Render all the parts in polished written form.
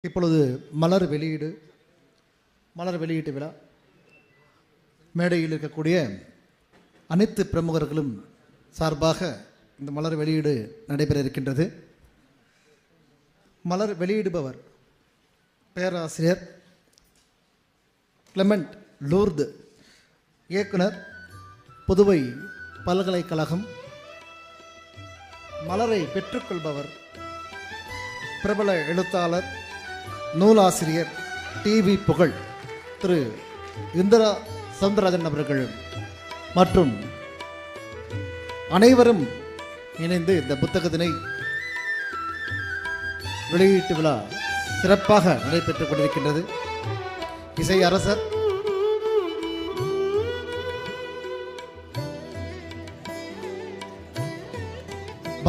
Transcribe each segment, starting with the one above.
இப்பொழுது மலர் வெளியீட்டு விழா. மேடையில் இருக்கக்கூடிய அனைத்து பிரமுகர்களும் சார்பாக இந்த மலர் வெளியீடு நடைபெற இருக்கின்றது. மலர் வெளியிடுபவர் பேராசிரியர் கிளமெண்ட் லூர்து, இயக்குனர், புதுவை பல்கலைக்கழகம். மலரை பெற்றுக்கொள்பவர் பிரபல எழுத்தாளர், நூலாசிரியர், டிவி புகழ் திரு இந்திரா சவுந்தரராஜன் அவர்கள் மற்றும் அனைவரும் இணைந்து இந்த புத்தகத்தினை வெளியீட்டு விழா சிறப்பாக நடைபெற்றுக் கொண்டிருக்கின்றது. இசை அரசர்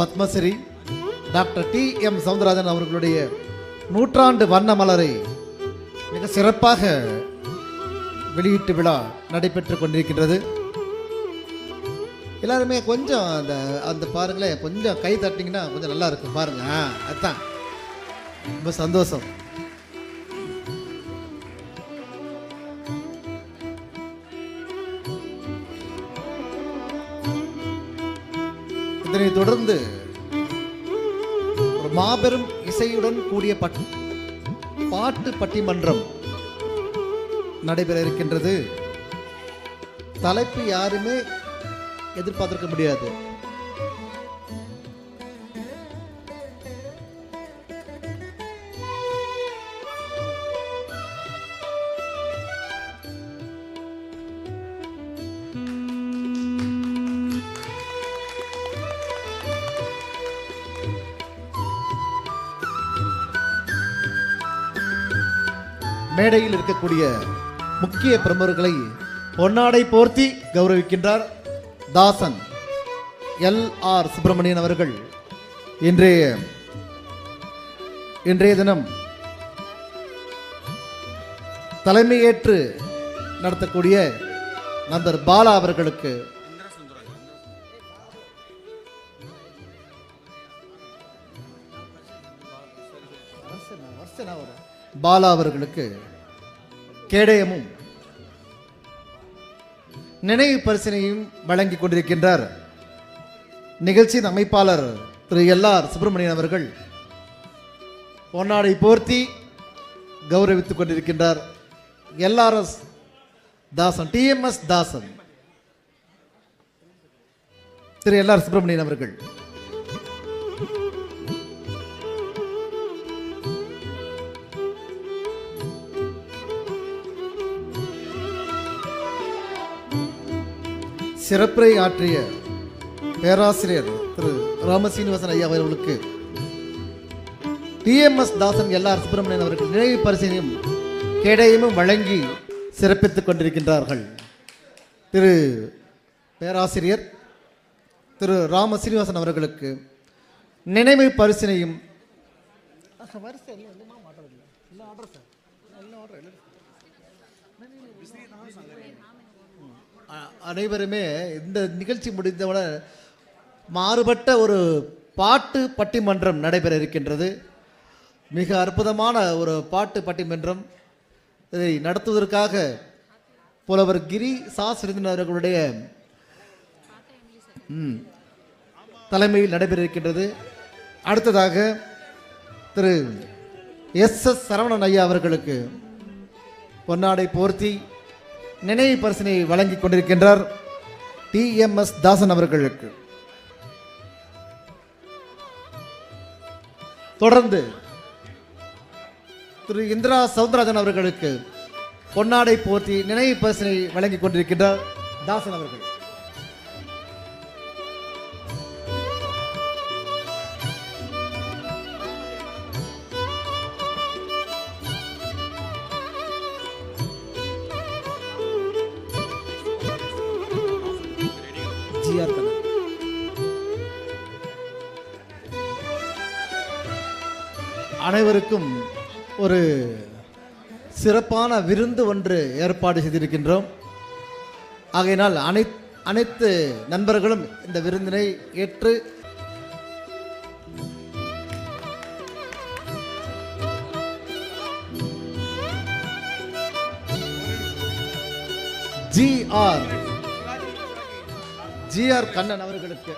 பத்மஸ்ரீ டாக்டர் டி.எம். சவுந்தரராஜன் அவர்களுடைய நூற்றாண்டு வண்ண மலரை மிக சிறப்பாக வெளியீட்டு விழா நடைபெற்றுக் கொண்டிருக்கின்றது. எல்லாருமே கொஞ்சம் அந்த பாருங்களேன், கொஞ்சம் கை தட்டிங்கன்னா கொஞ்சம் நல்லா இருக்கும் பாருங்க. அதுதான் ரொம்ப சந்தோஷம். இதனை தொடர்ந்து ஒரு மாபெரும் இசையுடன் கூடிய பாட்டு பட்டிமன்றம் நடைபெற இருக்கின்றது. தலைப்பு யாருமே எதிர்பார்த்திருக்க முடியாது. மேடையில் இருக்கக்கூடிய முக்கிய பிரமுகர்களை பொன்னாடை போர்த்தி கௌரவிக்கின்றார் தாசன் எல்.ஆர். சுப்பிரமணியன் அவர்கள். இன்றைய தினம் தலைமையேற்று நடத்தக்கூடிய நண்பர் பாலா அவர்களுக்கு கேடயமும் நினைவு பரிசினையும் வழங்கிக் கொண்டிருக்கின்றார். நிகழ்ச்சியின் அமைப்பாளர் திரு எல்.ஆர். சுப்பிரமணியன் அவர்கள் பொன்னாடை போர்த்தி கௌரவித்துக் கொண்டிருக்கின்றார். எல்.ஆர்.எஸ். தாசன், டி.எம்.எஸ். தாசன் திரு எல்.ஆர். சுப்பிரமணியன் அவர்கள். சிறப்புரை ஆற்றிய பேராசிரியர் திரு ராமசீனிவாசன் ஐயா அவர்களுக்கு டி.எம்.எஸ். தாசன் எல்.ஆர். சுப்பிரமணியன் அவர்கள் நினைவு பரிசையும் கேடயமும் வழங்கி சிறப்பித்துக் கொண்டிருக்கின்றார்கள். திரு பேராசிரியர் திரு ராமசீனிவாசன் அவர்களுக்கு நினைவு பரிசினையும் அனைவருமே இந்த நிகழ்ச்சி முடிந்தவுடன் மாறுபட்ட ஒரு பாட்டு பட்டிமன்றம் நடைபெற இருக்கின்றது. மிக அற்புதமான ஒரு பாட்டு பட்டிமன்றம். இதை நடத்துவதற்காக புலவர் கிரி சாஸ்திரன் அவர்களுடைய தலைமையில் நடைபெற இருக்கின்றது. அடுத்ததாக திரு எஸ்.எஸ். சரவணன் ஐயா அவர்களுக்கு பொன்னாடை போர்த்தி நினைவு பரிசினை வழங்கிக் கொண்டிருக்கின்றார். டி.எம்.எஸ். தாசன் அவர்களுக்கு தொடர்ந்து திரு இந்திரா சவுந்தரராஜன் அவர்களுக்கு பொன்னாடை போர்த்தி நினைவு பரிசினை வழங்கிக் கொண்டிருக்கின்றார் தாசன் அவர்கள். அனைவருக்கும் ஒரு சிறப்பான விருந்து ஒன்று ஏற்பாடு செய்திருக்கின்றோம். ஆகையினால் அனைத்து நண்பர்களும் இந்த விருந்தினை ஏற்று ஜிஆர் கண்ணன் அவர்களுக்கு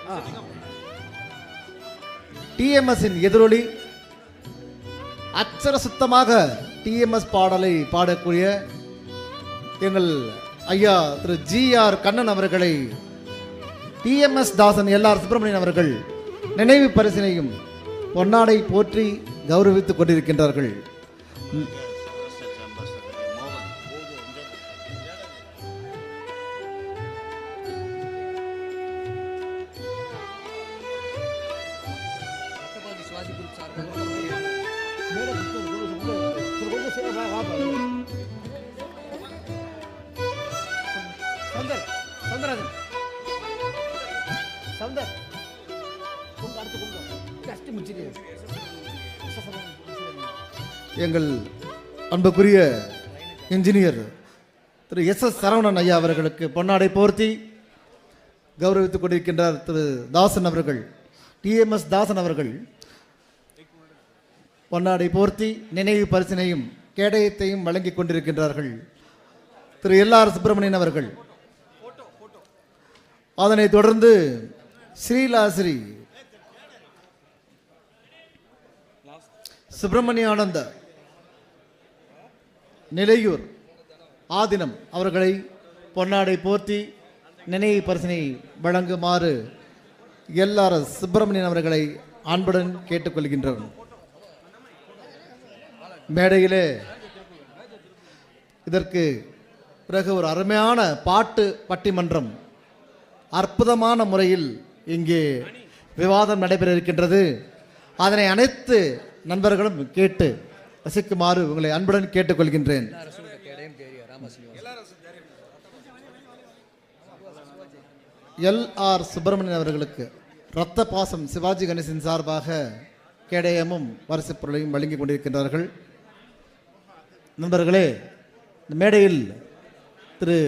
டிஎம்எஸ் எதிரொலி அச்சர சுத்தமாக டிஎம்எஸ் பாடலை பாடக்கூடிய எங்கள் ஐயா திரு ஜிஆர் கண்ணன் அவர்களை டிஎம்எஸ் தாசன் எல்ஆர் சுப்பிரமணியன் அவர்கள் நினைவு பரிசினையும் பொன்னாடை போற்றி கௌரவித்துக் கொண்டிருக்கின்றார்கள். எங்கள் அன்புக்குரிய இன்ஜினியர் திரு எஸ் சரவணன் ஐயா அவர்களுக்கு பொன்னாடை போர்த்தி கௌரவித்துக் கொண்டிருக்கின்றார். திரு தாசன் அவர்கள், டிஎம்எஸ் தாசன் அவர்கள் பொன்னாடை போர்த்தி நினைவு பரிசினையும் கேடயத்தையும் வழங்கிக் கொண்டிருக்கின்றார்கள். திரு எல்ஆர் சுப்பிரமணியன் அவர்கள், அதனைத் தொடர்ந்து ஸ்ரீலாஸ்ரீ சுப்பிரமணியானந்த நிலையூர் ஆதினம் அவர்களை பொன்னாடை போர்த்தி நினைவு பரிசினை வழங்குமாறு எல்ஆர் சுப்பிரமணியன் அவர்களை அன்புடன் கேட்டுக்கொள்கின்றனர். மேடையிலே இதற்கு பிறகு ஒரு அருமையான பாட்டு பட்டிமன்றம் அற்புதமான முறையில் இங்கே விவாதம் நடைபெற இருக்கின்றது. அதனை அனைத்து நண்பர்களும் கேட்டு ரசிக்குமாறு உங்களை அன்புடன் கேட்டுக்கொள்கின்றேன். எல்ஆர் சுப்பிரமணியன் அவர்களுக்கு இரத்த பாசம் சிவாஜி கணேசன் சார்பாக கேடயமும் பரிசு பொருளையும் வழங்கி கொண்டிருக்கின்றார்கள். நண்பர்களே, இந்த மேடையில் திரு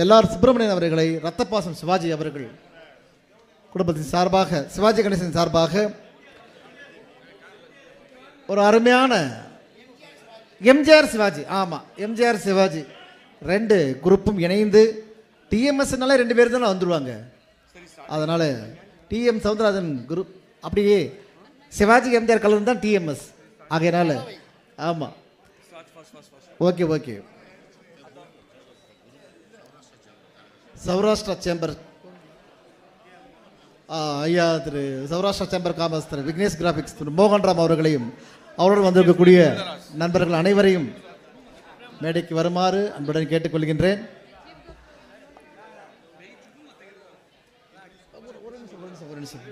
எல்ஆர் சுப்பிரமணியன் அவர்களை இரத்த பாசம் சிவாஜி அவர்கள் குடும்பத்தின் சார்பாக, சிவாஜி கணேசன் சார்பாக ஒரு அருமையான எம்ஜிஆர் சிவாஜி, ஆமாம் எம்ஜிஆர் சிவாஜி ரெண்டு குரூப்பும் இணைந்து டிஎம்எஸ்னால ரெண்டு பேர் தானே வந்துடுவாங்க. அதனால் டிஎம் சவுந்தரராஜன் குரூப் அப்படியே சிவாஜி எம்ஜிஆர் கலந்து தான் டிஎம்எஸ் ஆகையினால. ஆமாம், ஓகே ஓகே. சௌராஷ்டிரா சேம்பர் ஐயா திரு சௌராஷ்டிரா சேம்பர் காமர்ஸ் திரு விக்னேஷ் கிராபிக்ஸ் திரு மோகன்ராம் அவர்களையும் அவரோடு வந்திருக்கக்கூடிய நண்பர்கள் அனைவரையும் மேடைக்கு வருமாறு அன்புடன் கேட்டுக்கொள்கின்றேன். ஒரு நிமிஷம்